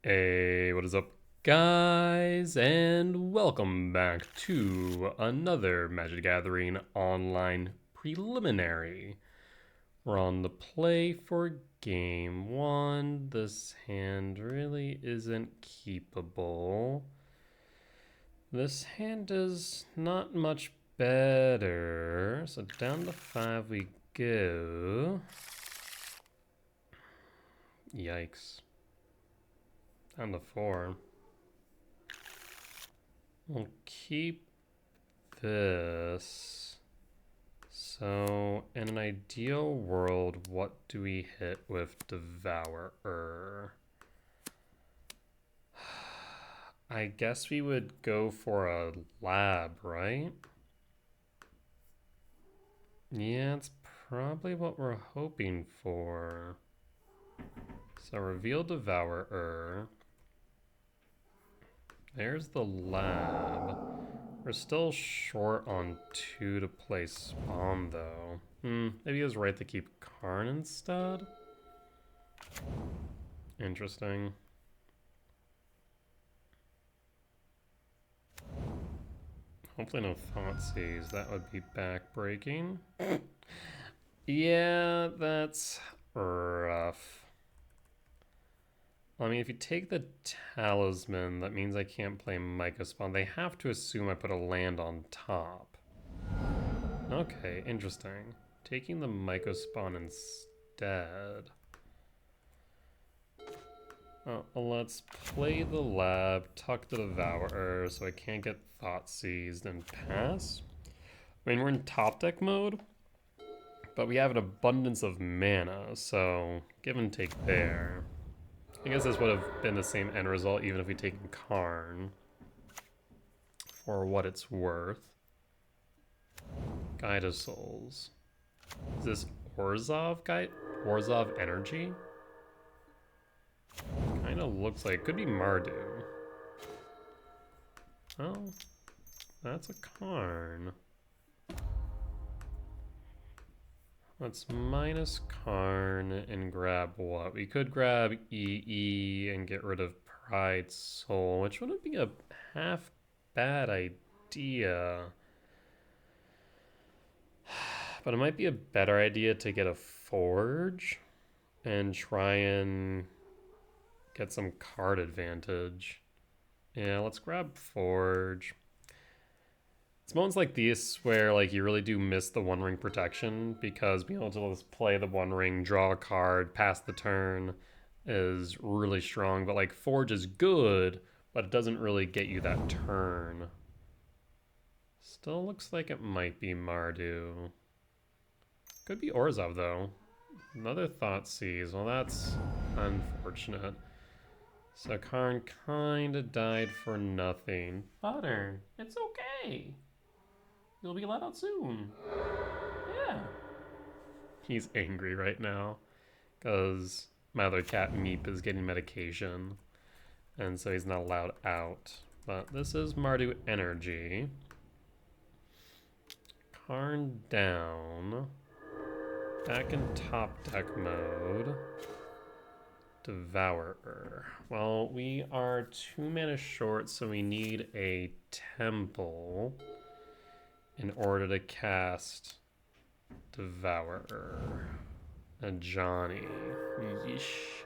Hey, what is up, guys? And welcome back to another Magic the Gathering online preliminary. We're on the play for game one. This hand really isn't keepable. This hand is not much better. So down to 5 we go. Yikes. Down to 4. We'll keep this. So, in an ideal world, what do we hit with Devourer? I guess we would go for a lab, right? Yeah, it's probably what we're hoping for. So, reveal Devourer. There's the lab. We're still short on 2 to play Spawn, though. Maybe he was right to keep Karn instead? Interesting. Hopefully no Thoughtseize. That would be backbreaking. Yeah, that's rough. I mean, if you take the Talisman, that means I can't play Myco Spawn. They have to assume I put a land on top. Okay, interesting. Taking the Myco Spawn instead. Let's play the lab, tuck the Devourer so I can't get Thoughtseized and pass. I mean, we're in top deck mode, but we have an abundance of mana, so give and take there. I guess this would have been the same end result even if we taken Karn. For what it's worth. Guide of Souls. Is this Orzhov Energy? Kind of looks like it could be Mardu. Oh, that's a Karn. Let's minus Karn and grab what? We could grab EE and get rid of Pride Soul, which wouldn't be a half bad idea. But it might be a better idea to get a Forge and try and get some card advantage. Yeah, let's grab Forge. It's moments like these where like you really do miss the One Ring protection, because being able to just play the One Ring, draw a card, pass the turn is really strong. But like Forge is good, but it doesn't really get you that turn. Still looks like it might be Mardu. Could be Orzhov though. Another Thoughtseize. Well, that's unfortunate. So Karn kinda died for nothing. Butter, it's okay. You'll be let out soon. Yeah. He's angry right now because my other cat Meep is getting medication, and so he's not allowed out. But this is Madru Energy. Karn down. Back in top deck mode. Devourer. Well, we are 2 mana short, so we need a Temple in order to cast Devourer. A Johnny. Yeesh.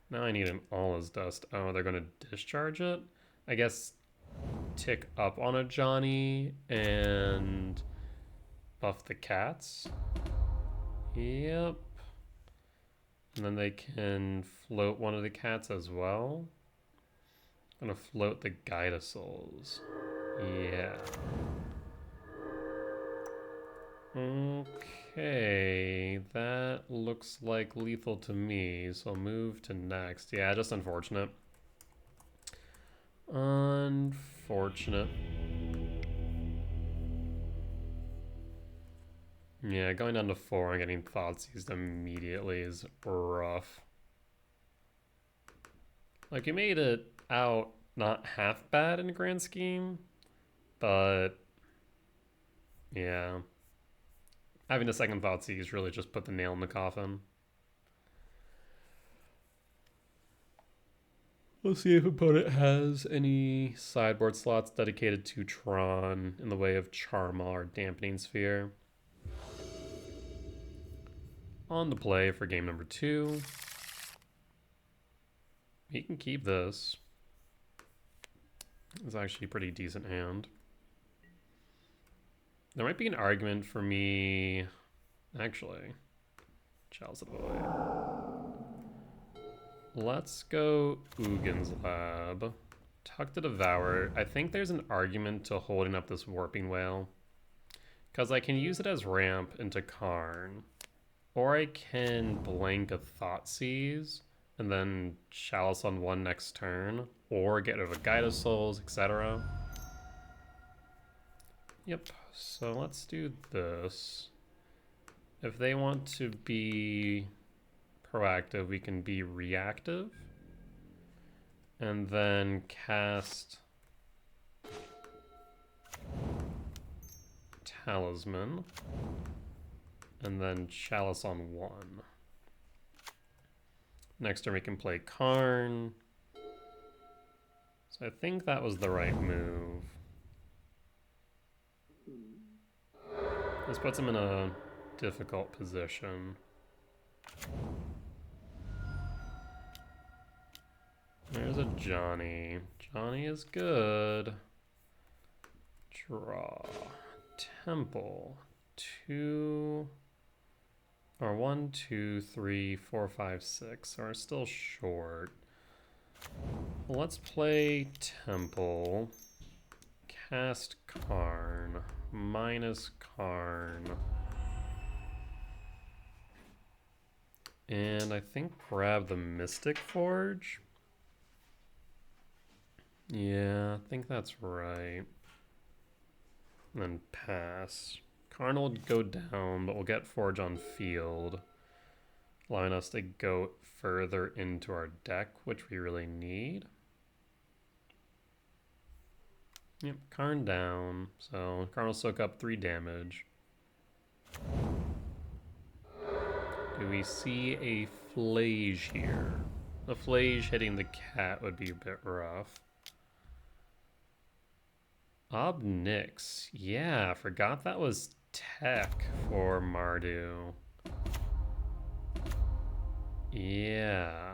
Now I need an All Is Dust. Oh, they're going to discharge it? I guess tick up on a Johnny and buff the cats. Yep. And then they can float one of the cats as well. I'm gonna float the Guide of Souls. Yeah. Okay, that looks like lethal to me, so I'll move to next. Yeah, just unfortunate. Unfortunate. Yeah, going down to 4 and getting Thoughtseized immediately is rough. Like, you made it out not half bad in the grand scheme, but yeah. Having a second Thoughtseize really just put the nail in the coffin. We'll see if opponent has any sideboard slots dedicated to Tron in the way of Charm or Dampening Sphere. On the play for game number 2. He can keep this. It's actually a pretty decent hand. There might be an argument for me... Actually, Chalice of the Void. Let's go Ugin's Lab. Tuck to Devour. I think there's an argument to holding up this Warping Whale, because I can use it as ramp into Karn. Or I can blank a Thoughtseize and then Chalice on 1 next turn, or get rid of a Guide of Souls, etc. Yep, so let's do this. If they want to be proactive, we can be reactive. And then cast Talisman. And then Chalice on 1. Next turn we can play Karn. So I think that was the right move. This puts him in a difficult position. There's a Johnny. Johnny is good. Draw. Temple. 2... Or 1, 2, 3, 4, 5, 6. So we're still short. Let's play Temple. Cast Karn. Minus Karn. And I think grab the Mystic Forge. Yeah, I think that's right. And then pass. Karn will go down, but we'll get Forge on field, allowing us to go further into our deck, which we really need. Yep, Karn down, so Karn will soak up 3 damage. Do we see a Flage here? The Flage hitting the cat would be a bit rough. Obnix, yeah, forgot that was tech for Madru. Yeah,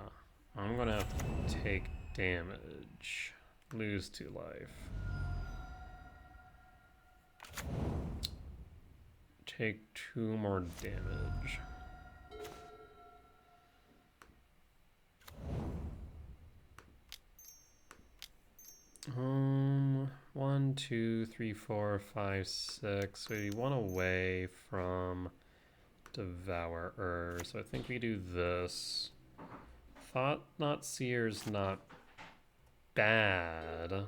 I'm gonna have to take damage. Lose 2 life. Take 2 more damage. One, 2, 3, 4, 5, 6. We want away from Devourer, so I think we do this. Thought Not Seer's not bad.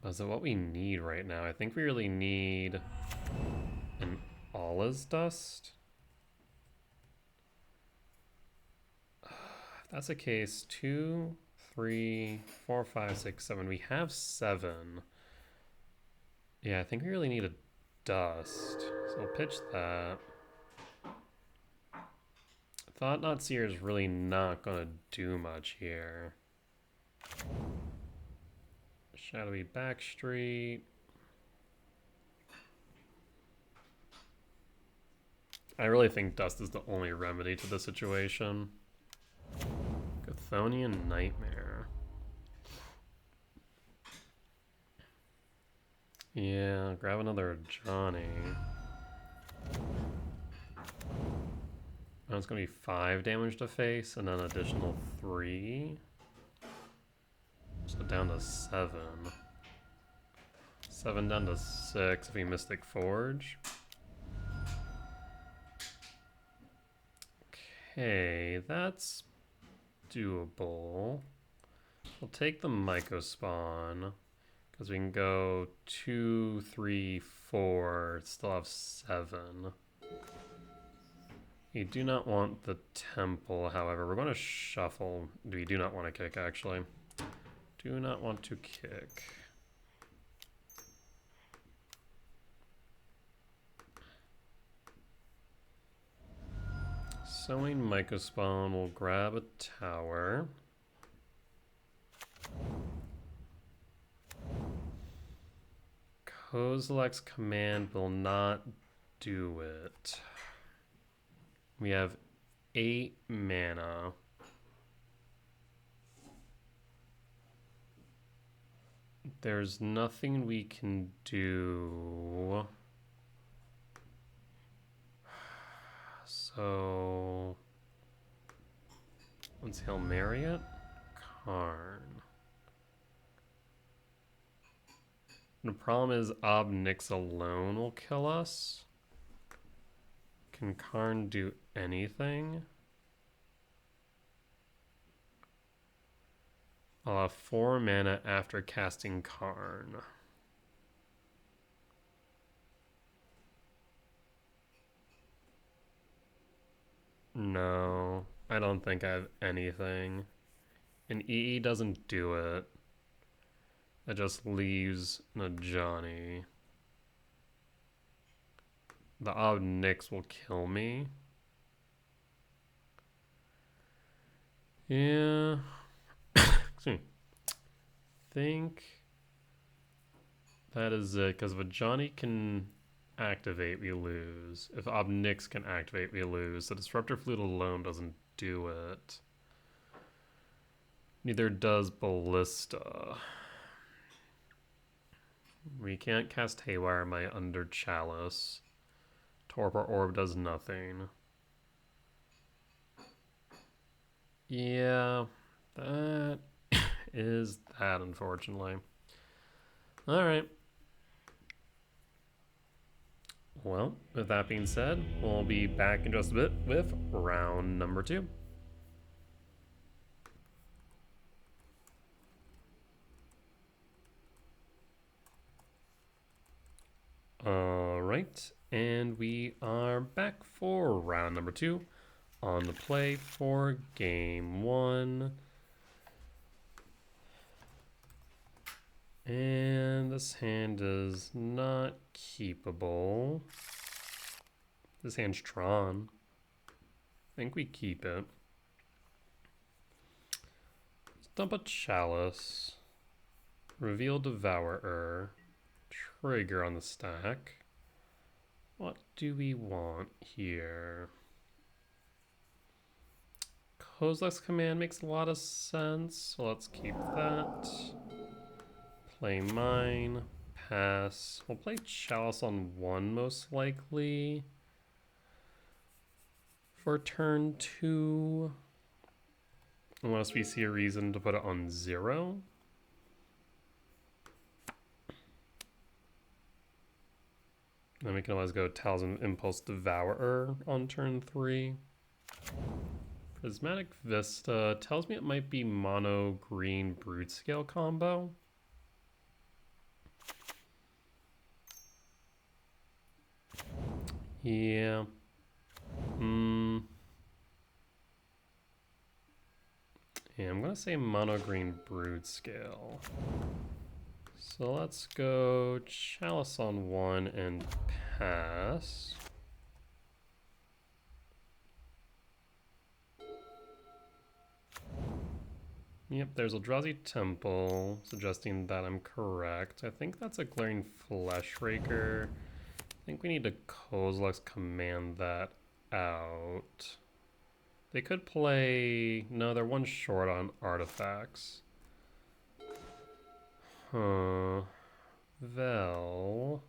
Is it what we need right now? I think we really need an Allah's Dust. If that's the case, 2, 3, 4, 5, 6, 7. We have 7. Yeah, I think we really need a dust. So we'll pitch that. Thought Not Seer is really not going to do much here. Shadowy Backstreet. I really think dust is the only remedy to the situation. Chthonian Nightmare. Yeah, grab another Johnny. Now it's going to be 5 damage to face and then additional 3. So down to 7. 7 down to 6 if we Mystic Forge. Okay, that's doable. We'll take the Myco Spawn because we can go 2, 3, 4, still have 7. You do not want the Temple, however. We're going to shuffle. We do not want to kick, actually. Do not want to kick. Sowing Mycospawn will grab a tower. Kozilek's command will not do it. We have 8 mana. There's nothing we can do. So let's Hail Mary it. Karn. The problem is Ob Nix alone will kill us. Can Karn do anything? I'll have 4 mana after casting Karn. No, I don't think I have anything. And EE doesn't do it. It just leaves Najani. The Ob Nix will kill me. Yeah. Excuse me. Think that is it, because if Ajani can activate, we lose. If Ob Nix can activate, we lose. The Disruptor Flute alone doesn't do it. Neither does Ballista. We can't cast Haywire my under Chalice. Torpor Orb does nothing. Yeah, that is that, unfortunately. Alright. Well, with that being said, we'll be back in just a bit with round number 2. Alright, and we are back for round number 2 on the play for game 1. And this hand is not keepable. This hand's Tron. I think we keep it. Let's dump a Chalice. Reveal Devourer. Trigger on the stack. What do we want here? Kozilek's command makes a lot of sense, so let's keep that. Play mine. Pass. We'll play Chalice on 1 most likely. For turn 2. Unless we see a reason to put it on 0. Then we can always go Talisman Impulse Devourer on turn 3. Prismatic Vista tells me it might be mono green Broodscale combo. Yeah. Yeah, I'm gonna say mono green Broodscale. So let's go Chalice on 1 and pass. Yep, there's Eldrazi Temple, suggesting that I'm correct. I think that's a Glaring Fleshraker. I think we need to Kozilek's command that out. They could play... No, they're 1 short on artifacts. Huh. Vel.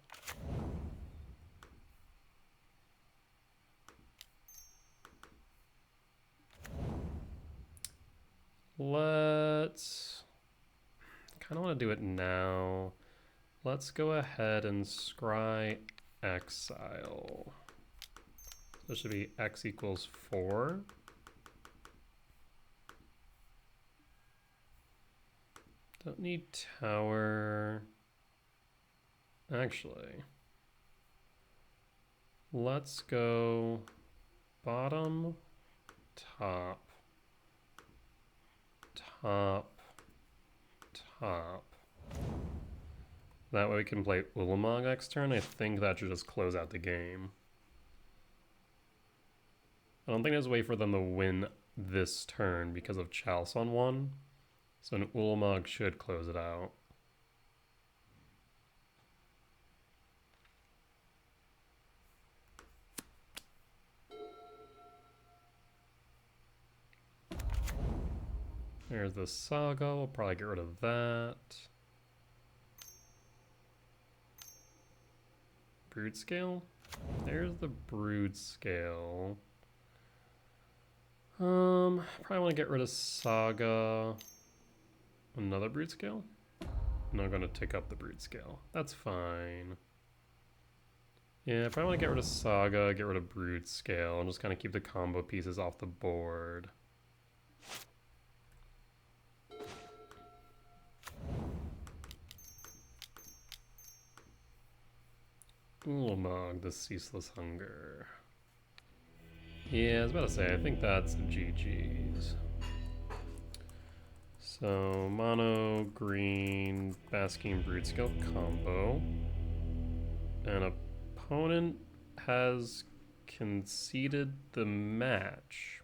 Let's... kind of want to do it now. Let's go ahead and scry Exile. This should be X equals 4. Don't need tower. Actually, let's go bottom, top, top, top. That way we can play Ulamog next turn. I think that should just close out the game. I don't think there's a way for them to win this turn because of Chalice on 1. So an Ulamog should close it out. There's the Saga. We'll probably get rid of that. Broodscale? There's the Broodscale. Probably want to get rid of Saga. Another Broodscale? I'm not going to tick up the Broodscale. That's fine. Yeah, if I want to get rid of Saga, get rid of Broodscale, and just kind of keep the combo pieces off the board. Ulamog, the Ceaseless Hunger. Yeah, I was about to say, I think that's GG's. So, mono, green, Basking, Broodscale combo. An opponent has conceded the match.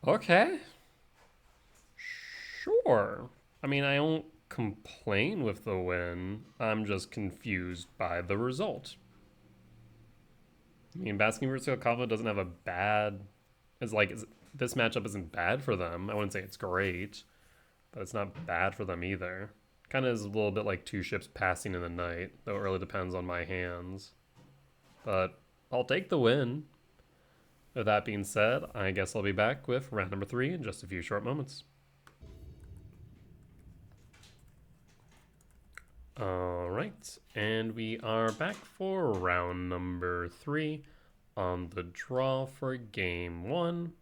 Okay. Sure. I mean, I don't complain with the win. I'm just confused by the result. I mean, Basking Broodscale combo doesn't have a bad... This matchup isn't bad for them. I wouldn't say it's great, but it's not bad for them either. Kind of is a little bit like two ships passing in the night, though it really depends on my hands. But I'll take the win. With that being said, I guess I'll be back with round number 3 in just a few short moments. Alright, and we are back for round number 3 on the draw for game 1.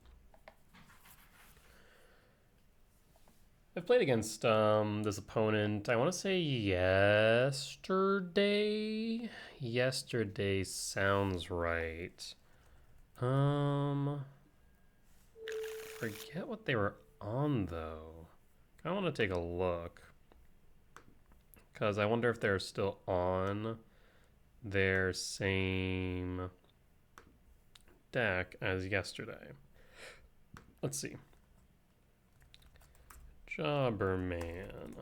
I've played against this opponent, I want to say yesterday. Yesterday sounds right. Forget what they were on though. I want to take a look. Because I wonder if they're still on their same deck as yesterday. Let's see. Jobberman.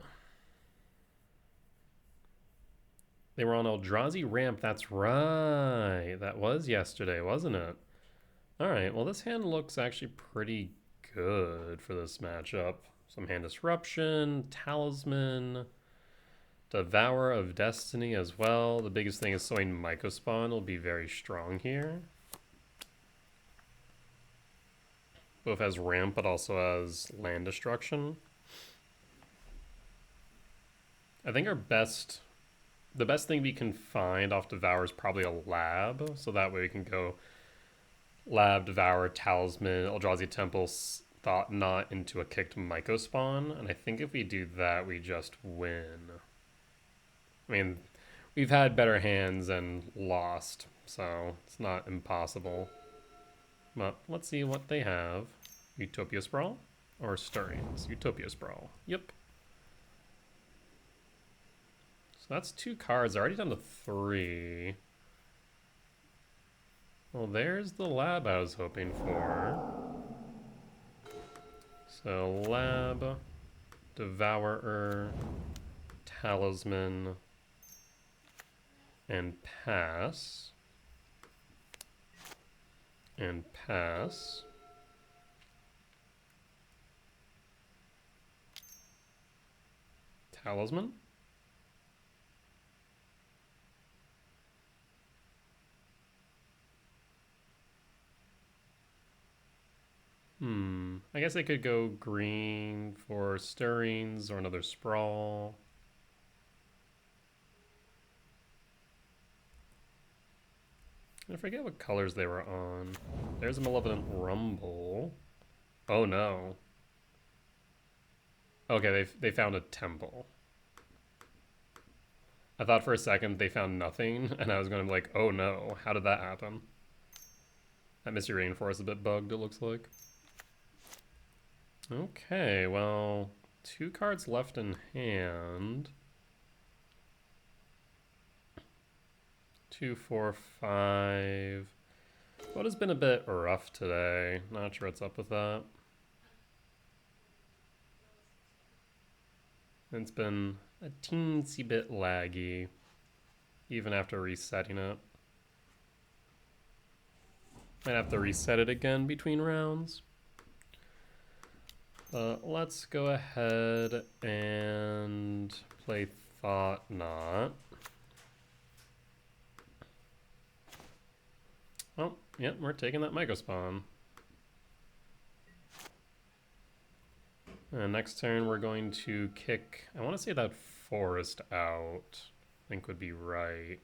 They were on Eldrazi Ramp. That's right. That was yesterday, wasn't it? Alright, well this hand looks actually pretty good for this matchup. Some hand disruption, talisman, Devourer of Destiny as well. The biggest thing is sowing Mycospawn will be very strong here. Both as ramp but also as land destruction. I think the best thing we can find off Devour is probably a lab, so that way we can go lab, Devour, Talisman, Eldrazi Temple, Thought Knot into a kicked Mycospawn, and I think if we do that, we just win. I mean, we've had better hands and lost, so it's not impossible. But let's see what they have. Utopia Sprawl or Stirrings? Utopia Sprawl. Yep. So that's 2 cards. They're already down to 3. Well, there's the lab I was hoping for. So lab, Devourer, Talisman, and pass. And pass. Talisman. I guess I could go green for Stirrings or another Sprawl. I forget what colors they were on. There's a Malevolent Rumble. Oh no. Okay, they found a temple. I thought for a second they found nothing, and I was going to be like, oh no, how did that happen? That Mystery Rainforest is a bit bugged, it looks like. Okay, well, 2 cards left in hand. 2, 4, 5. What has been a bit rough today. Not sure what's up with that. It's been a teensy bit laggy, even after resetting it. Might have to reset it again between rounds. Let's go ahead and play Thought Knot. Oh, yep, we're taking that Microspawn. And next turn we're going to kick, I want to say that forest out, I think would be right.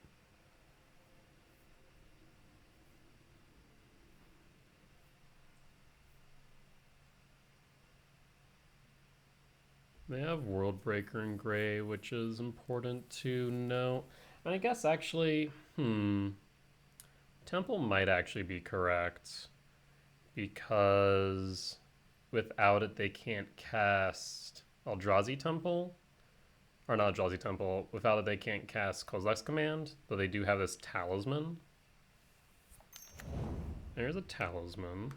They have World Breaker in gray, which is important to know. And I guess actually, Temple might actually be correct, because without it they can't cast Eldrazi Temple. Or not Eldrazi Temple. Without it they can't cast Kozilek's Command, though they do have this Talisman. There's a Talisman.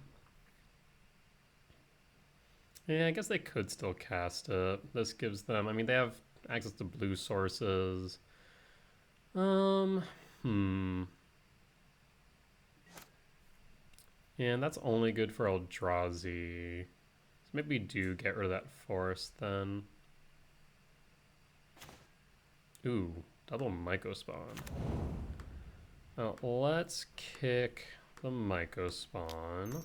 Yeah, I guess they could still cast it. This gives them, I mean, they have access to blue sources. Yeah, and that's only good for Eldrazi. So maybe we do get rid of that forest then. Ooh, double Mycospawn. Now let's kick the Mycospawn.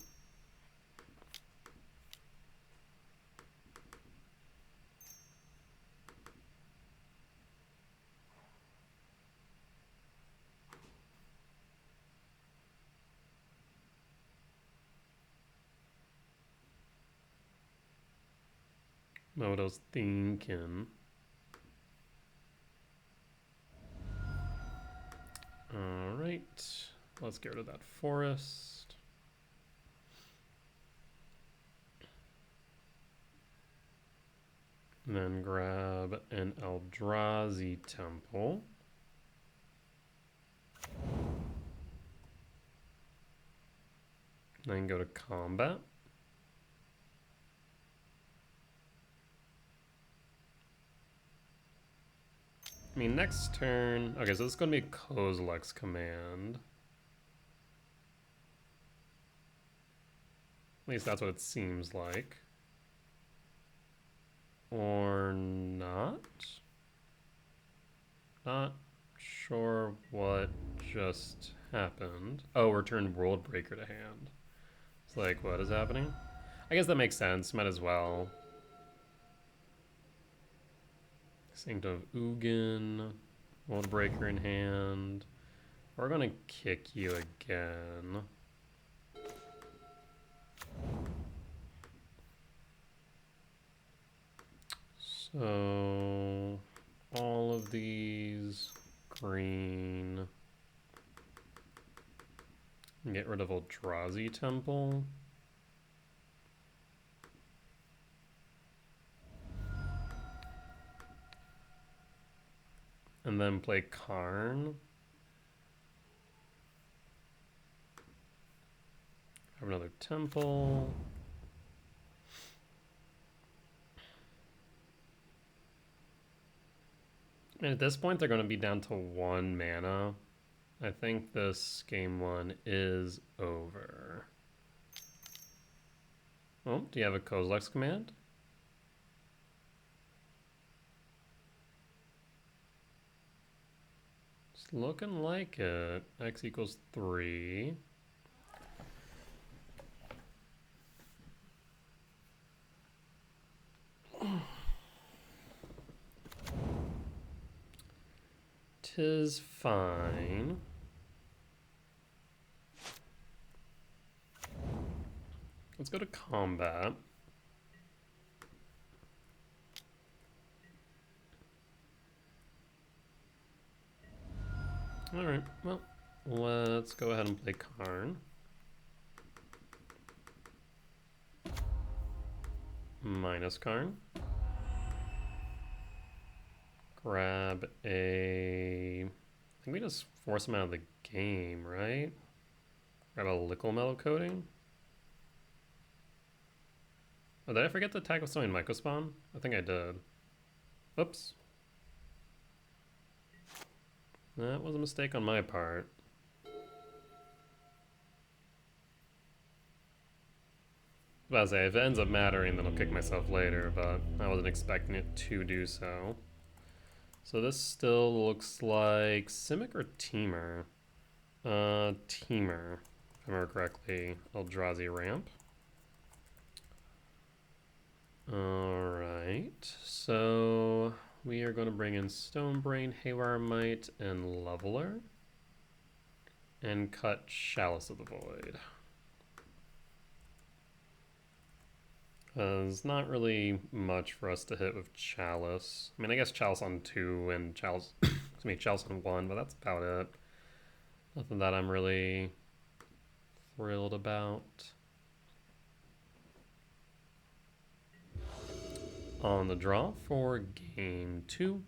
Know what I was thinking. Alright, let's get rid of that forest. And then grab an Eldrazi Temple. Then go to combat. I mean, next turn... Okay, so this is going to be Kozilek's Command. At least that's what it seems like. Or not? Not sure what just happened. Oh, return World Breaker to hand. It's like, what is happening? I guess that makes sense. Might as well. Sanctum of Ugin, World Breaker in hand. We're gonna kick you again. So all of these green. Get rid of Eldrazi Temple. And then play Karn. Have another temple. And at this point, they're going to be down to 1 mana. I think this game 1 is over. Oh, do you have a Kozilek's Command? It's looking like it. X equals 3. Tis fine. Let's go to combat. Alright, well, let's go ahead and play Karn. Minus Karn. Grab a... I think we just force him out of the game, right? Grab a Liquid Metal Coating. Oh, did I forget to attack with something Mycospawn? I think I did. Oops. That was a mistake on my part. I was about to say, if it ends up mattering, then I'll kick myself later, but I wasn't expecting it to do so. So this still looks like Simic or Temur? Temur, if I remember correctly. Eldrazi Ramp. Alright, so we are going to bring in Stonebrain, Haywire Mite, and Leveler. And cut Chalice of the Void. There's not really much for us to hit with Chalice. I mean, I guess Chalice on 2 and Chalice, excuse me, Chalice on 1, but that's about it. Nothing that I'm really thrilled about. On the draw for game 2.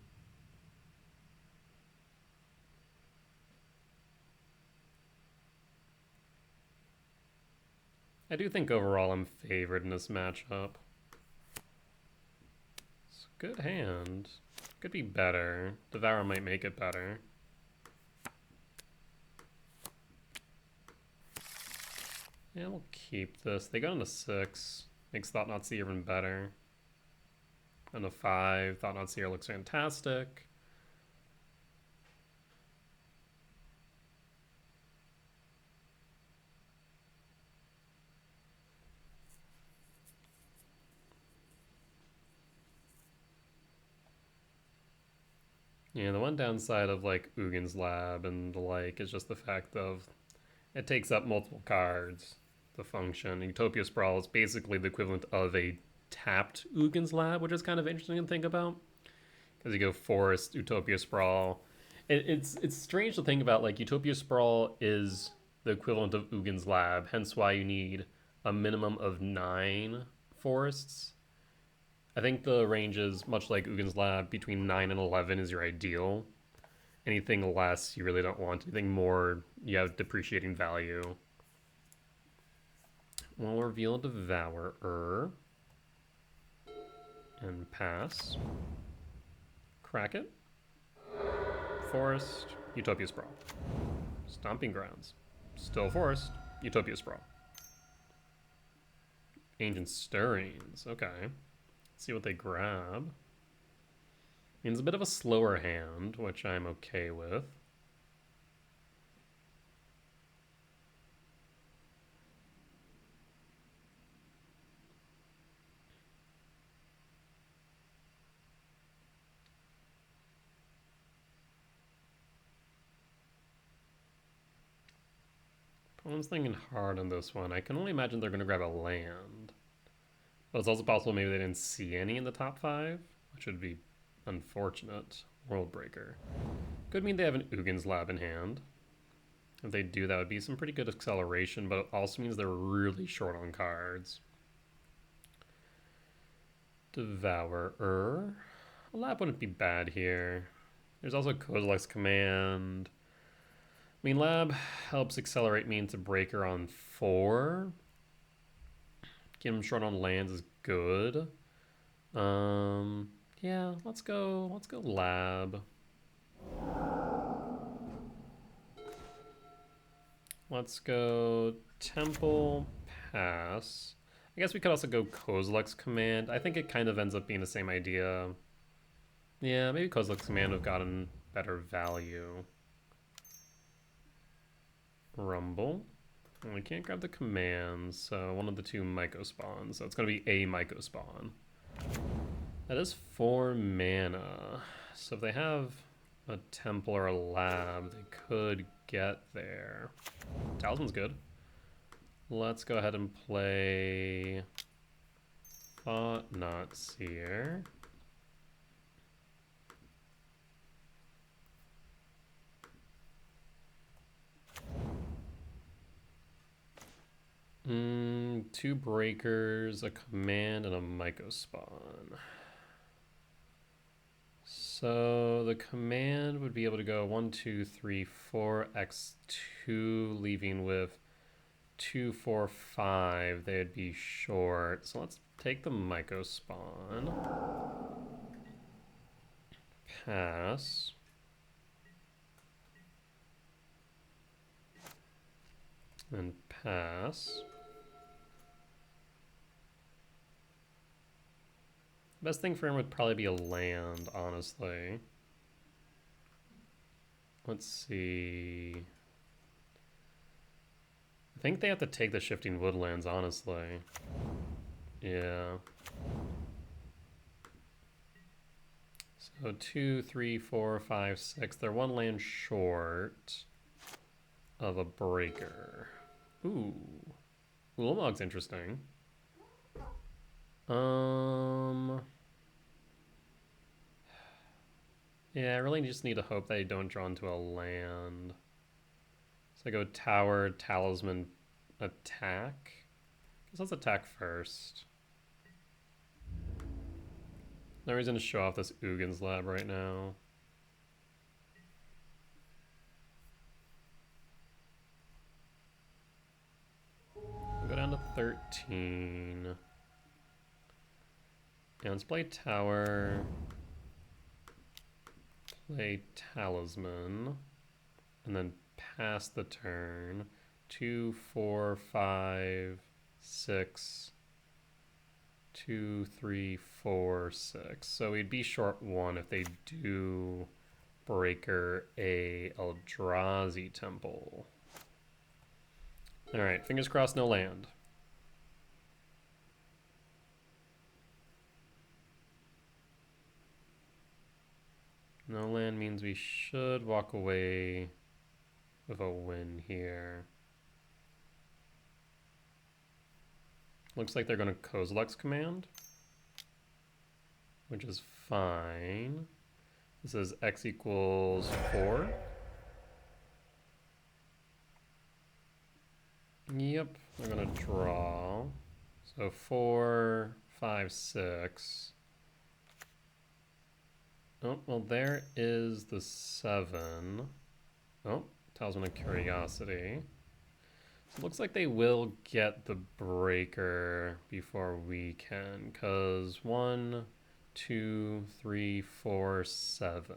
I do think overall I'm favored in this matchup. It's a good hand. Could be better. Devour might make it better. Yeah, we'll keep this. They got into 6. Makes Thought-Knot Seer even better. And a 5. Thought-Knot Seer looks fantastic. Yeah, the one downside of like Ugin's Lab and the like is just the fact of it takes up multiple cards to function. Utopia Sprawl is basically the equivalent of a tapped Ugin's Lab, which is kind of interesting to think about. Because you go Forest, Utopia Sprawl. It's strange to think about, like, Utopia Sprawl is the equivalent of Ugin's Lab, hence why you need a minimum of 9 forests. I think the range is, much like Ugin's Lab, between 9 and 11 is your ideal. Anything less, you really don't want. Anything more, you have depreciating value. We'll reveal Devourer. And pass. Crack it. Forest, Utopia Sprawl. Stomping Grounds. Still Forest, Utopia Sprawl. Ancient Stirrings, okay. See what they grab. Means a bit of a slower hand, which I'm okay with. Opponent's thinking hard on this one. I can only imagine they're going to grab a land. But it's also possible maybe they didn't see any in the top 5, which would be unfortunate. Worldbreaker. Could mean they have an Ugin's Lab in hand. If they do, that would be some pretty good acceleration, but it also means they're really short on cards. Devourer. A lab wouldn't be bad here. There's also Kozilek's Command. I mean, lab helps accelerate me into breaker on 4. Get him short on lands is good. Yeah, let's go lab. Let's go temple, pass. I guess we could also go Kozilek's Command. I think it kind of ends up being the same idea. Yeah, maybe Kozilek's Command would have gotten better value. Rumble. And we can't grab the commands, so one of the 2 Myco spawns. So it's going to be a Myco spawn. That is 4 mana. So if they have a temple or a lab, they could get there. Talisman's good. Let's go ahead and play Thought-Knot Seer. Two breakers, a command, and a Myco spawn. So the command would be able to go 1, 2, 3, 4, x2, leaving with 2, 4, 5, they'd be short. So let's take the Myco Spawn. Pass. And pass. Best thing for him would probably be a land, honestly. Let's see. I think they have to take the Shifting Woodlands, honestly. Yeah. So 2, 3, 4, 5, 6. They're one land short of a breaker. Ooh. Ulamog's interesting. Yeah, I really just need to hope they don't draw into a land. So I go Tower, Talisman, attack. Guess let's attack first. No reason to show off this Ugin's Lab right now. We'll go down to 13. And let's play Tower. Play Talisman. And then pass the turn. 2, 4, 5, 6. 2, 3, 4, 6. So we'd be short 1 if they do breaker a Eldrazi Temple. Alright, fingers crossed no land. No land means we should walk away with a win here. Looks like they're going to Kozilek's Command, which is fine. This is x equals 4. Yep, they're going to draw. So 4, 5, 6. Oh, well, there is the 7. Oh, Talisman of Curiosity. So it looks like they will get the breaker before we can, because 1, 2, 3, 4, 7.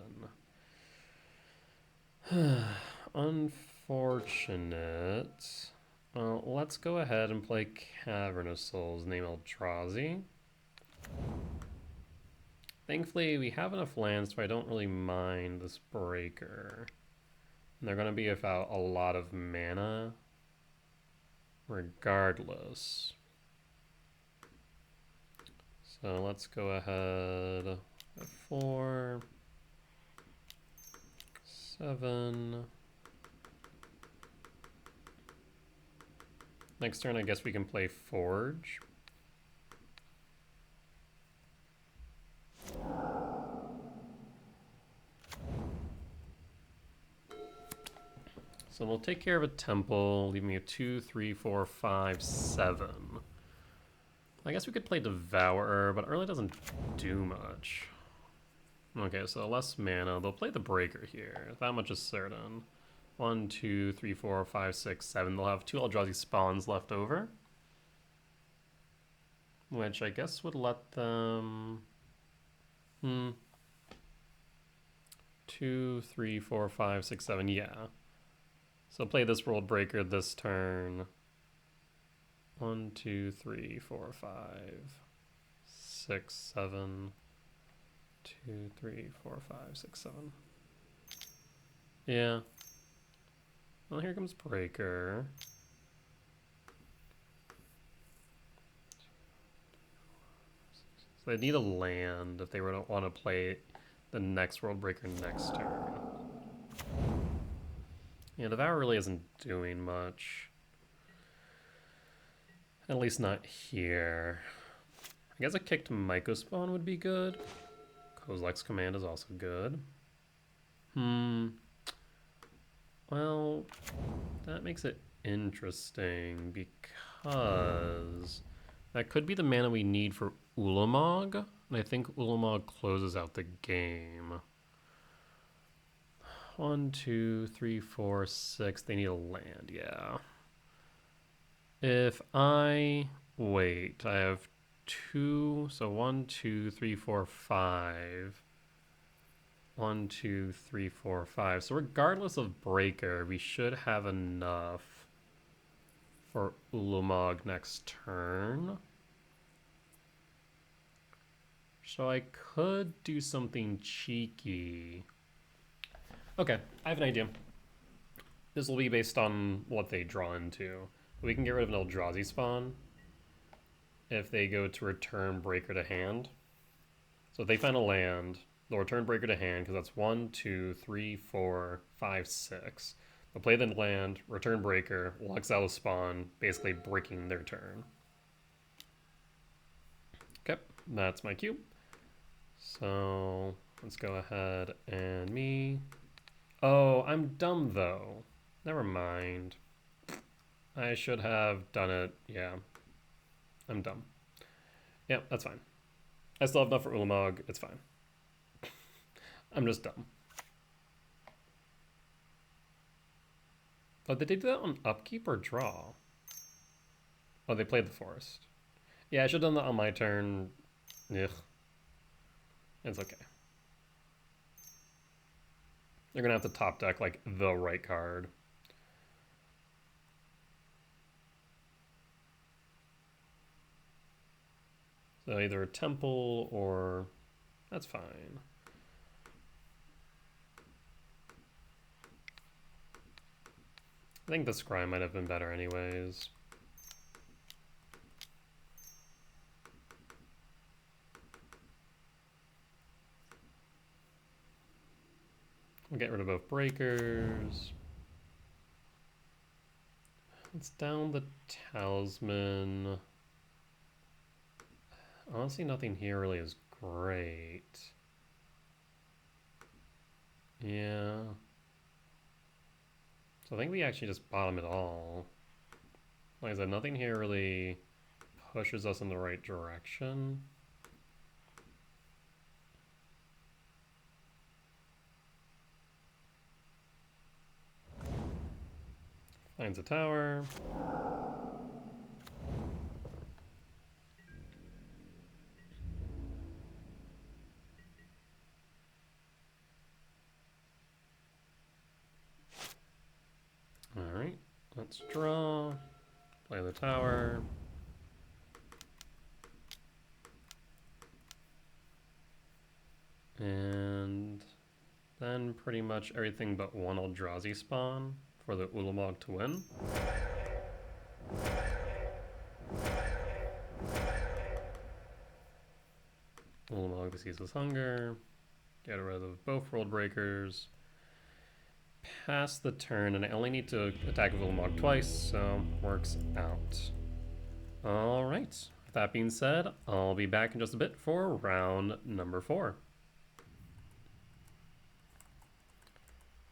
Unfortunate. Let's go ahead and play Cavernous Souls, name Eldrazi. Thankfully, we have enough lands, so I don't really mind this breaker. And they're going to be without a lot of mana, regardless. So let's go ahead at 4, 7. Next turn, I guess we can play Forge. So we'll take care of a temple, leave me a 2, 3, 4, 5, 7. I guess we could play Devourer, but it really doesn't do much. Okay, so less mana. They'll play the breaker here. That much is certain. 1, 2, 3, 4, 5, 6, 7. They'll have 2 Eldrazi spawns left over, which I guess would let them... 2, 3, 4, 5, 6, 7. Yeah. So play this World Breaker this turn. 1, 2, 3, 4, 5, 6, 7. 2, 3, 4, 5, 6, 7. Yeah. Well, here comes Breaker. So they need a land if they were to want to play the next World Breaker next turn. Yeah, Devour really isn't doing much. At least not here. I guess a kicked Myco Spawn would be good. Kozilek's Command is also good. Well, that makes it interesting because that could be the mana we need for Ulamog, and I think Ulamog closes out the game. 1, 2, 3, 4, 6. They need a land, yeah. If I wait, I have 2, so 1, 2, 3, 4, 5. 1, 2, 3, 4, 5. So regardless of breaker, we should have enough for Ulamog next turn. So I could do something cheeky. Okay, I have an idea. This will be based on what they draw into. We can get rid of an Eldrazi spawn if they go to return breaker to hand. So if they find a land, they'll return breaker to hand because that's 1, 2, 3, 4, 5, 6. They'll play the land, return breaker, will exile a spawn, basically breaking their turn. Okay, that's my cube. So let's go ahead and me. Oh, I'm dumb though. Never mind. I should have done it. Yeah, I'm dumb. Yeah, that's fine. I still have enough for Ulamog. It's fine. I'm just dumb. Oh, did they do that on upkeep or draw? Oh, they played the forest. Yeah, I should have done that on my turn. Ugh. It's okay. They're gonna have to top deck like the right card. So either a temple or... that's fine. I think the scry might have been better anyways. We'll get rid of both breakers. Let's down the talisman. Honestly, nothing here really is great. Yeah. So I think we actually just bottom it all. Like I said, nothing here really pushes us in the right direction. Finds a tower. Alright, let's draw. Play the tower. And then pretty much everything but one Eldrazi spawn for the Ulamog to win. Ulamog to seize his hunger. Get rid of both world breakers. Pass the turn, and I only need to attack with Ulamog twice, so works out. Alright, with that being said, I'll be back in just a bit for round number 4.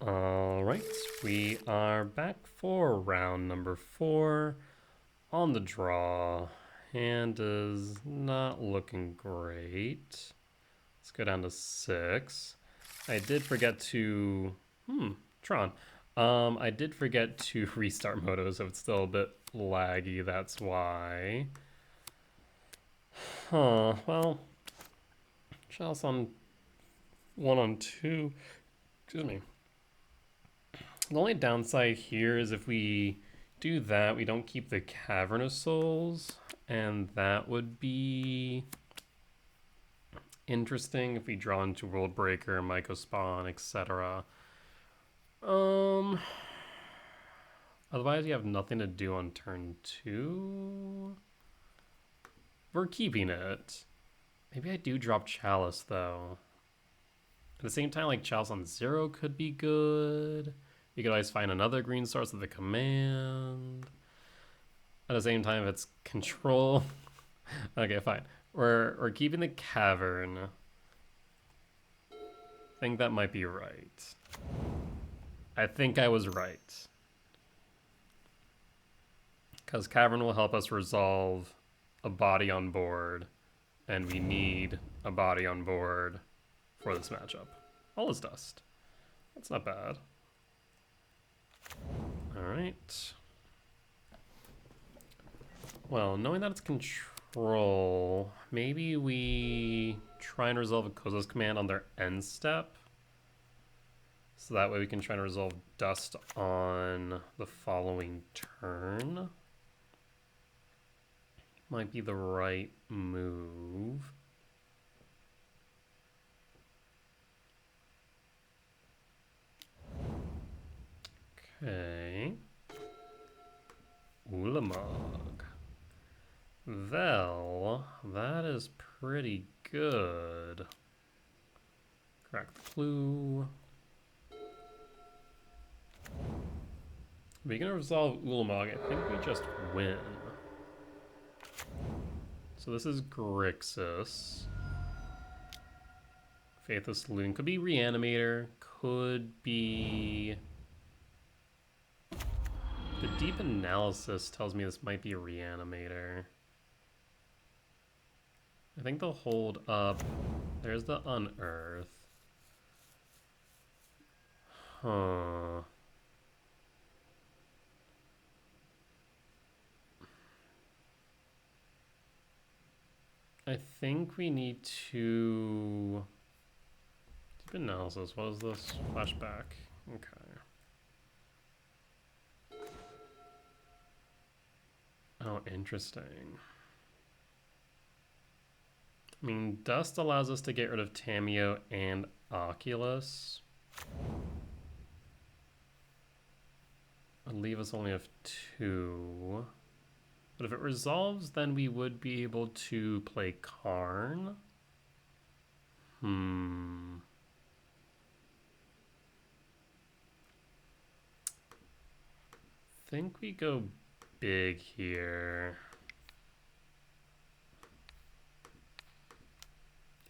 Alright, we are back for round number 4. On the draw, hand is not looking great. Let's go down to 6. I did forget to... Tron. I did forget to restart Moto, so it's still a bit laggy, that's why. Well... Chalice on 1 on 2. Excuse me. The only downside here is if we do that, we don't keep the Cavern of Souls, and that would be interesting if we draw into World Breaker, Myco Spawn, etc. Otherwise you have nothing to do on turn 2. We're keeping it. Maybe I do drop Chalice though. At the same time, like Chalice on 0 could be good. You could always find another green source with a command. At the same time, if it's control. Okay, fine. We're keeping the Cavern. I think that might be right. I think I was right. Because Cavern will help us resolve a body on board. And we need a body on board for this matchup. All is dust. That's not bad. Alright. Well, knowing that it's control, maybe we try and resolve a Koza's command on their end step. So that way we can try and resolve dust on the following turn. Might be the right move. Okay. Ulamog. Well, that is pretty good. Crack the clue. We're gonna resolve Ulamog. I think we just win. So this is Grixis. Faithless Loon. Could be Reanimator. Could be... The Deep Analysis tells me this might be a Reanimator. I think they'll hold up. There's the Unearth. Huh. I think we need to... Deep Analysis, what is this? Flashback. Okay. Oh, interesting. I mean, Dust allows us to get rid of Tamiyo and Oculus. It'll leave us only have 2. But if it resolves, then we would be able to play Karn. Think we go big here.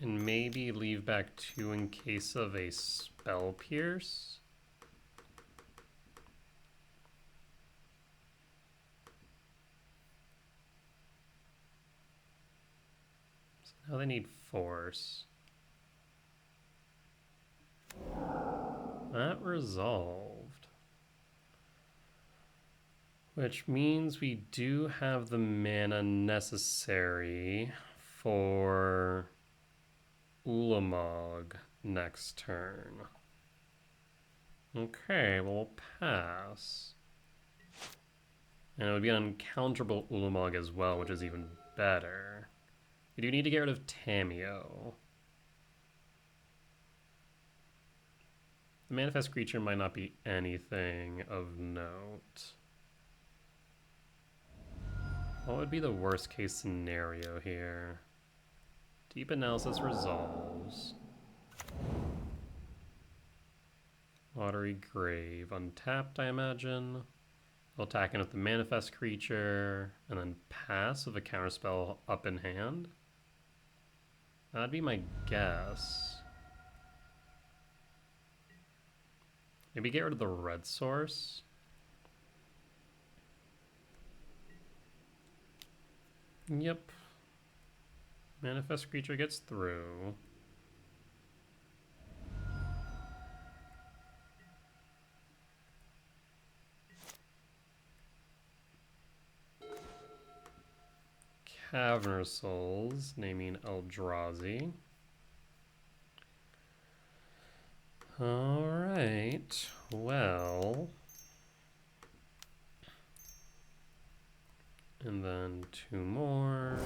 And maybe leave back 2 in case of a Spell Pierce. Now they need Force. That resolved. Which means we do have the mana necessary for Ulamog next turn. Okay, we'll pass. And it would be an uncounterable Ulamog as well, which is even better. We do need to get rid of Tamiyo. The Manifest Creature might not be anything of note. What would be the worst case scenario here? Deep Analysis resolves. Watery Grave untapped, I imagine. We'll attack in with the Manifest Creature, and then pass with a counterspell up in hand. That'd be my guess. Maybe get rid of the red source. Yep. Manifest Creature gets through. Caverner Souls, naming Eldrazi. Alright, well. And then 2 more.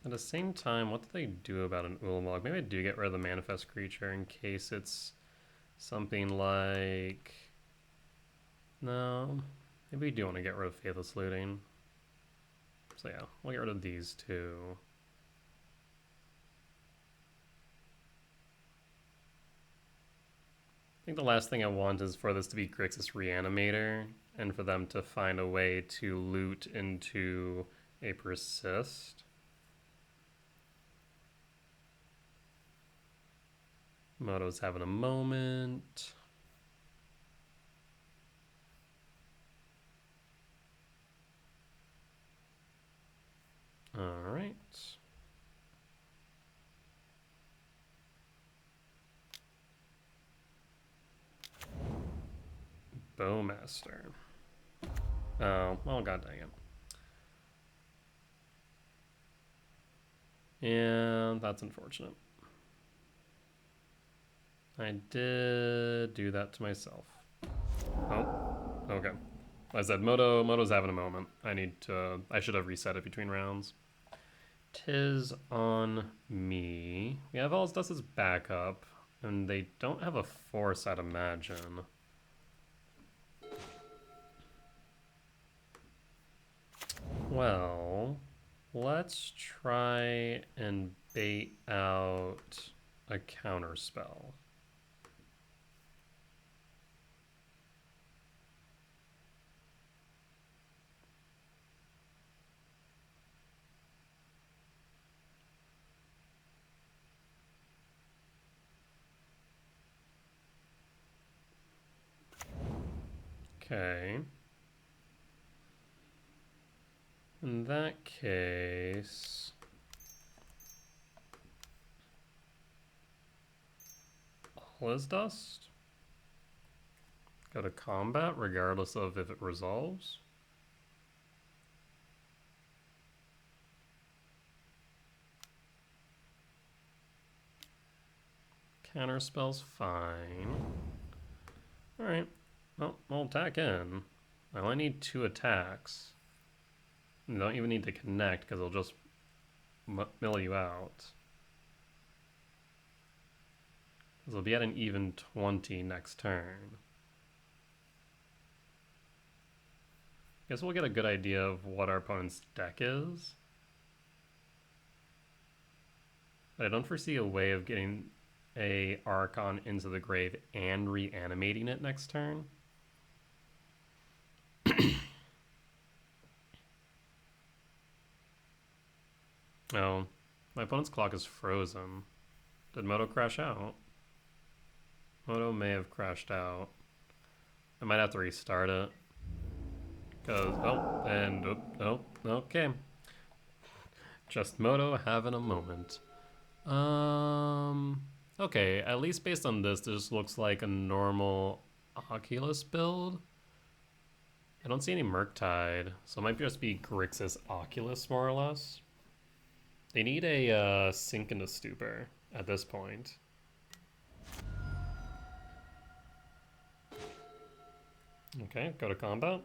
At the same time, what do they do about an Ulamog? Maybe I do get rid of the Manifest Creature in case it's something like... No, maybe we do want to get rid of Faithless Looting. So yeah, we'll get rid of these 2. I think the last thing I want is for this to be Grixis Reanimator, and for them to find a way to loot into a Persist. Moto's having a moment. All right. Bowmaster. Oh, well, god dang it. And that's unfortunate. I did do that to myself. Oh, okay. I said Moto's having a moment. I should have reset it between rounds. 'Tis on me. We have all his dust as backup, and they don't have a force, I'd imagine. Well, let's try and bait out a counter spell. Okay. In that case, all is dust. Go to combat regardless of if it resolves. Counter spell's fine. Alright. Well, we'll attack in. I only need 2 attacks. You don't even need to connect because it'll just mill you out. It'll be at an even 20 next turn. Guess we'll get a good idea of what our opponent's deck is. But I don't foresee a way of getting a Archon into the grave and reanimating it next turn. Oh, my opponent's clock is frozen. Did Moto crash out? Moto may have crashed out. I might have to restart it. Cause, oh, and, oh, okay. Just Moto having a moment. Okay, at least based on this looks like a normal Oculus build. I don't see any Murktide, so it might just be Grixis Oculus, more or less. They need a Sink into Stupor at this point. Okay, go to combat.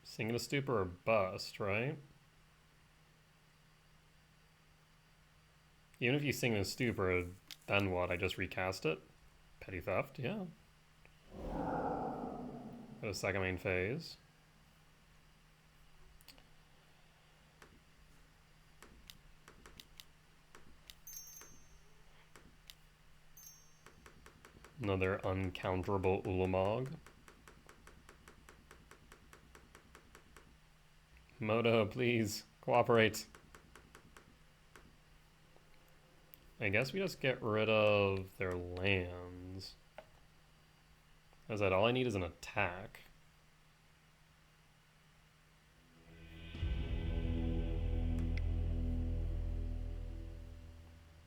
Sink into Stupor or bust, right? Even if you sing into Stupor, then what? I just recast it? Petty Theft, yeah. Go to second main phase. Another uncounterable Ulamog. Moto, please, cooperate. I guess we just get rid of their lands. Is that all I need is an attack?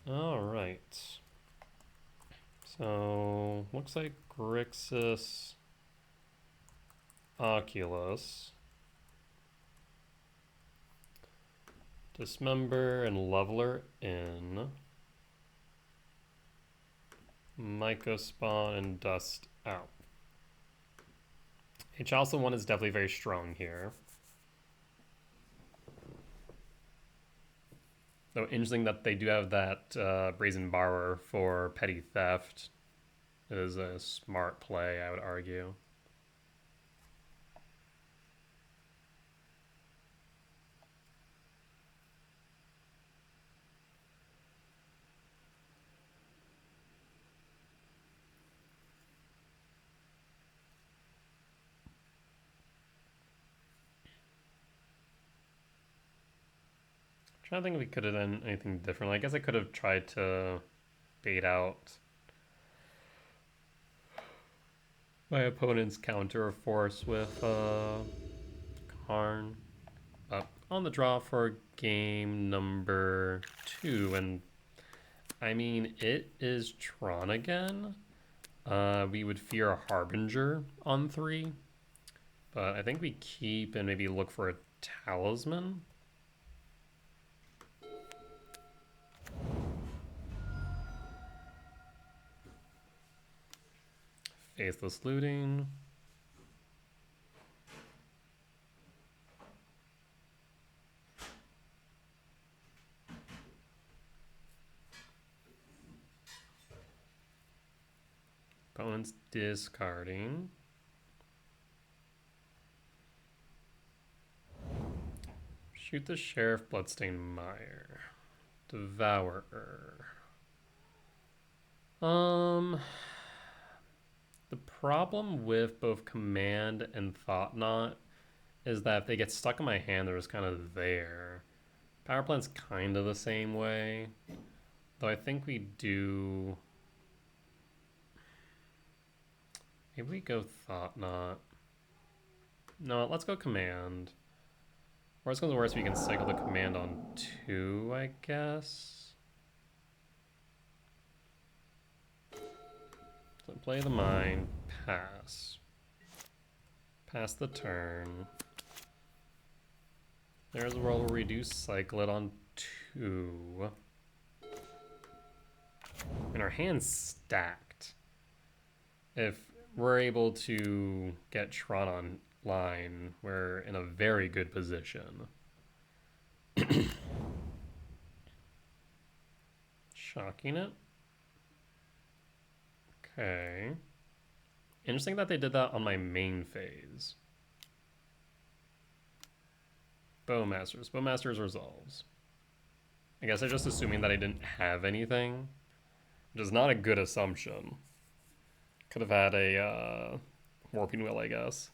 Alright. So, looks like Grixis Oculus. Dismember and Leveler in. Myco Spawn and Dust out. A Chalcedon one is definitely very strong here. Though interesting that they do have that Brazen Borrower for Petty Theft. It is a smart play, I would argue. I don't think we could have done anything different. I guess I could have tried to bait out my opponent's counter force with Karn. But on the draw for game number 2, and I mean, it is Tron again. We would fear a Harbinger on 3. But I think we keep and maybe look for a Talisman. Faithless Looting. Opponent's discarding. Shoot the Sheriff, Bloodstained Mire. Devourer. The problem with both Command and Thought Knot is that if they get stuck in my hand, they're just kind of there. Power Plant's kind of the same way. Though I think we do... Maybe we go Thought Knot. No, let's go Command. Worst comes to worst, we can cycle the Command on 2, I guess. So play the mine, pass. Pass the turn. There's a world where we do cycle it on 2. And our hand's stacked. If we're able to get Tron on line, we're in a very good position. Shocking it. Okay. Interesting that they did that on my main phase. Bowmasters. Bowmasters resolves. I guess I'm just assuming that I didn't have anything, which is not a good assumption. Could have had a Warping Will, I guess.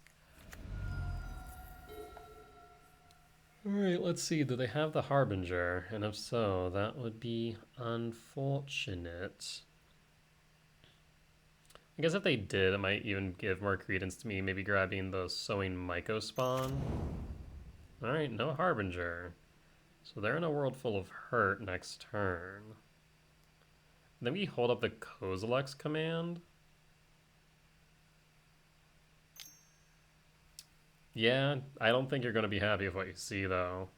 Alright, let's see. Do they have the Harbinger? And if so, that would be unfortunate. I guess if they did, it might even give more credence to me maybe grabbing the Sowing Myco spawn. Alright, no Harbinger. So they're in a world full of hurt next turn. Then we hold up the Kozilek's command. Yeah, I don't think you're going to be happy with what you see, though.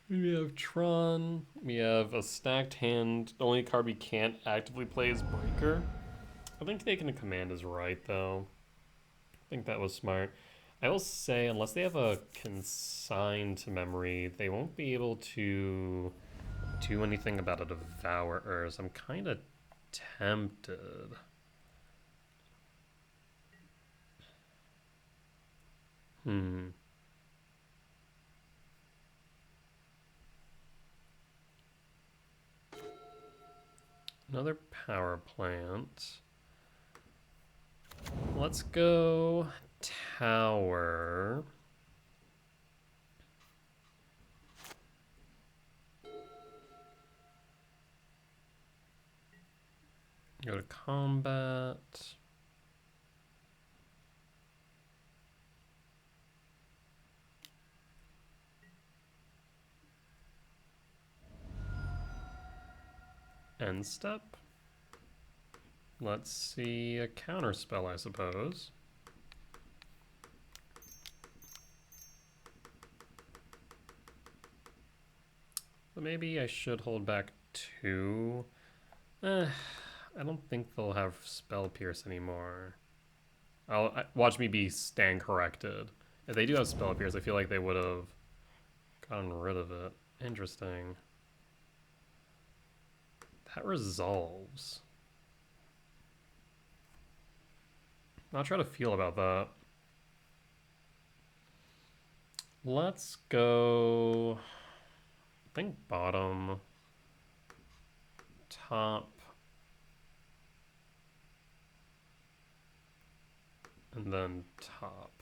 We have Tron. We have a stacked hand. The only card we can't actively play is Breaker. I think taking a command is right, though. I think that was smart. I will say, unless they have a consign to memory, they won't be able to do anything about a Devourer, so I'm kind of tempted. Another power plant. Let's go tower. Go to combat. End step. Let's see a counter spell, I suppose. But maybe I should hold back 2. I don't think they'll have Spell Pierce anymore. Watch me be stand corrected. If they do have Spell Pierce, I feel like they would have gotten rid of it. Interesting. That resolves. Not sure how to feel about that. Let's go, I think bottom, top, and then top.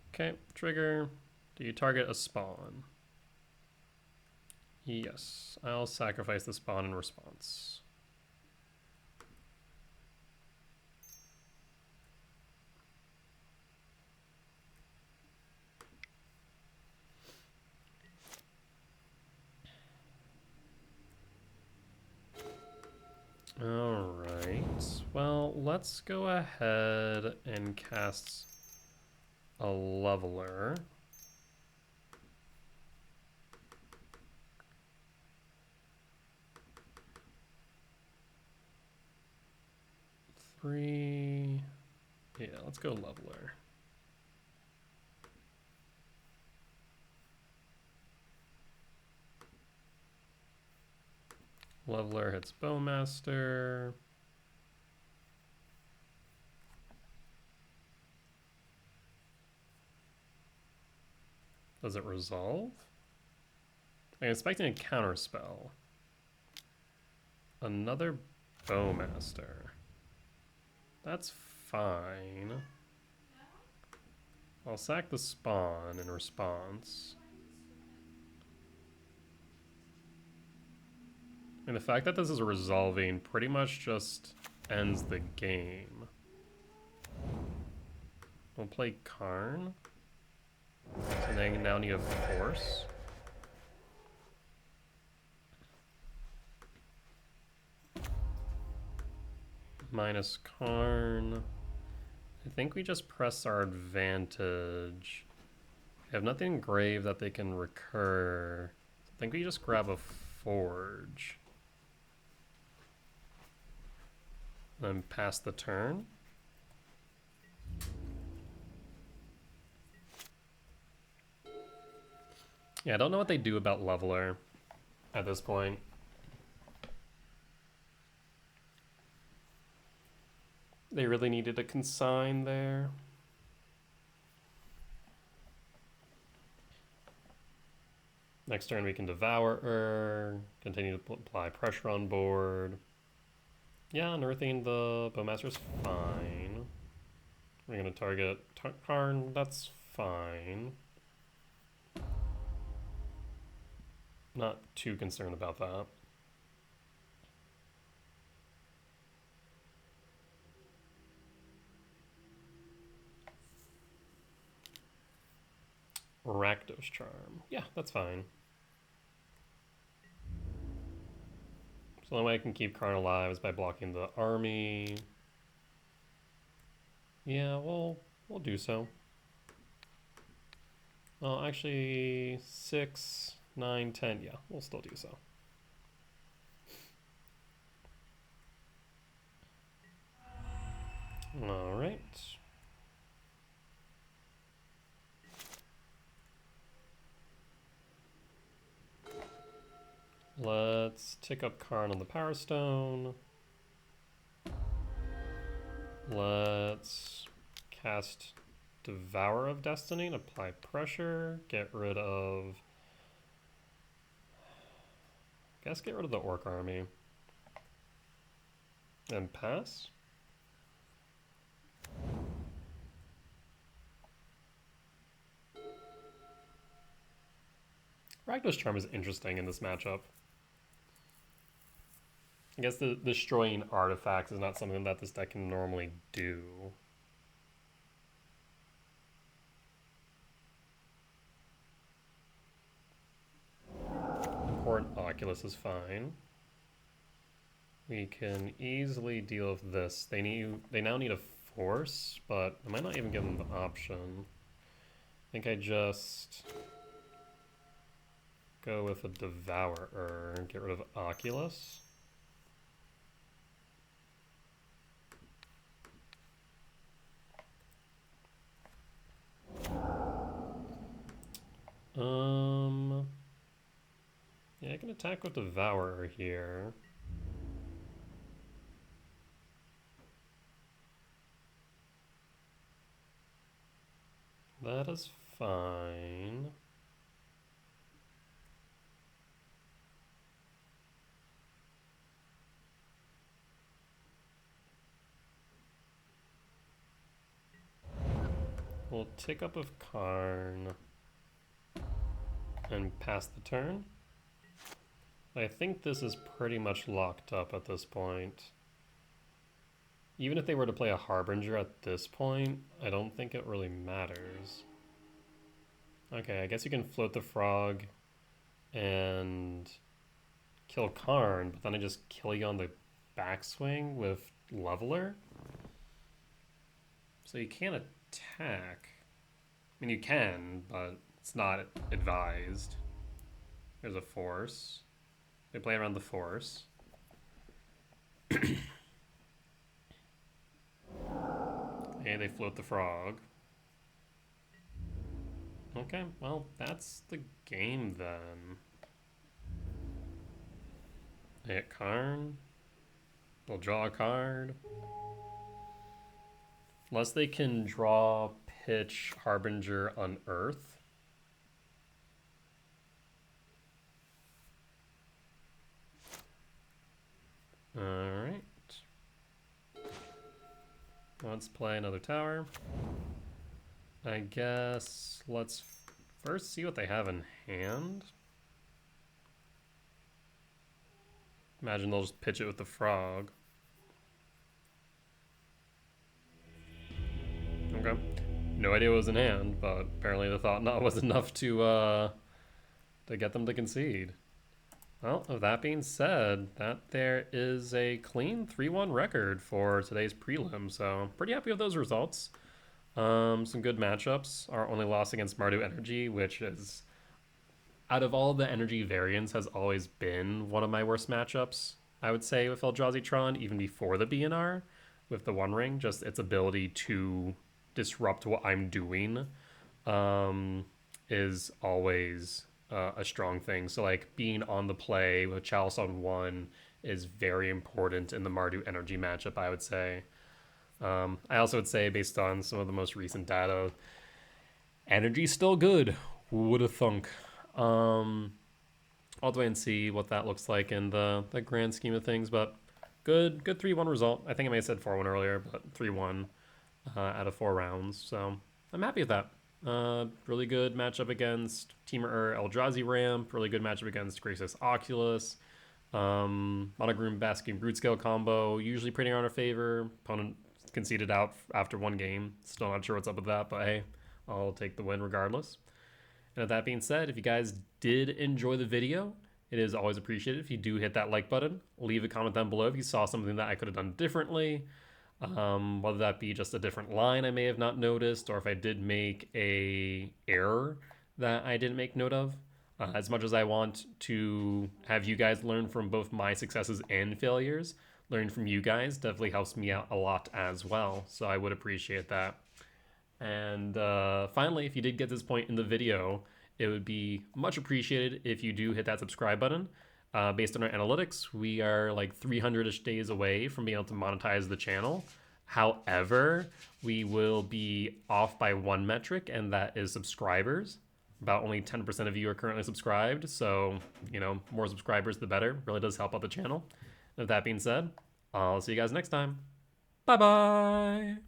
Okay, trigger. Do you target a spawn? Yes, I'll sacrifice the spawn in response. Alright, well, let's go ahead and cast a leveler. Three. Yeah, let's go leveler. Leveler hits Bowmaster. Does it resolve? I'm expecting a counter spell. Another Bowmaster. That's fine. I'll sack the spawn in response. And the fact that this is resolving pretty much just ends the game. We'll play Karn. And then now need a force. Minus Karn. I think we just press our advantage. We have nothing grave that they can recur. I think we just grab a forge. Then pass the turn. Yeah, I don't know what they do about leveler at this point. They really needed a consign there. Next turn we can devour her, continue to apply pressure on board. Yeah, unearthing the Bowmaster's fine. We're gonna target Karn, that's fine. Not too concerned about that. Rakdos Charm. Yeah, that's fine. So the only way I can keep Karn alive is by blocking the army. Yeah, we'll do so. Well, actually, 6, 9, 10. Yeah, we'll still do so. All right. Let's tick up Karn on the Power Stone. Let's cast Devour of Destiny and apply pressure. Get rid of... I guess get rid of the Orc army. And pass. Rakdos Charm is interesting in this matchup. I guess the destroying artifacts is not something that this deck can normally do. Important Oculus is fine. We can easily deal with this. They now need a force, but I might not even give them the option. I think I just go with a Devourer and get rid of Oculus. Yeah, I can attack with Devourer here. That is fine. We'll tick up of Karn and pass the turn. I think this is pretty much locked up at this point. Even if they were to play a Harbinger at this point, I don't think it really matters. Okay, I guess you can float the frog and kill Karn, but then I just kill you on the backswing with Leveler. So you can't attack. I mean, you can, but it's not advised. There's a force. They play around the force. Okay, they float the frog. Okay, well, that's the game then. They hit Karn. They'll draw a card. Unless they can draw, pitch, Harbinger, Unearth. Alright. Let's play another tower. I guess let's first see what they have in hand. Imagine they'll just pitch it with the frog. Okay. No idea what was in hand, but apparently the thought knot was enough to get them to concede. Well, with that being said, that there is a clean 3-1 record for today's prelim, so pretty happy with those results. Some good matchups. Our only loss against Madru Energy, which is, out of all the energy variants, has always been one of my worst matchups, I would say, with Eldrazi Tron, even before the BNR, with the One Ring. Just its ability to disrupt what I'm doing is always a strong thing. So like being on the play with Chalice on 1 is very important in the Madru Energy matchup, I would say. I also would say, based on some of the most recent data, energy's still good. Who would have thunk? I'll wait and see what that looks like in the grand scheme of things, but good 3-1 result. I think I may have said 4-1 earlier, but 3-1 out of 4 rounds, so I'm happy with that. Really good matchup against Temur Eldrazi Ramp. Really good matchup against Grixis Oculus. Monogram Basking Broodscale combo. Usually pretty in our favor. Opponent conceded out after 1 game. Still not sure what's up with that, but hey, I'll take the win regardless. And with that being said, if you guys did enjoy the video, it is always appreciated if you do hit that like button. Leave a comment down below if you saw something that I could have done differently. Whether that be just a different line I may have not noticed, or if I did make a error that I didn't make note of. As much as I want to have you guys learn from both my successes and failures, learning from you guys definitely helps me out a lot as well, so I would appreciate that. And finally, if you did get to this point in the video, it would be much appreciated if you do hit that subscribe button. Based on our analytics, we are like 300-ish days away from being able to monetize the channel. However, we will be off by 1 metric, and that is subscribers. About only 10% of you are currently subscribed, so, you know, more subscribers the better. Really does help out the channel. With that being said, I'll see you guys next time. Bye-bye!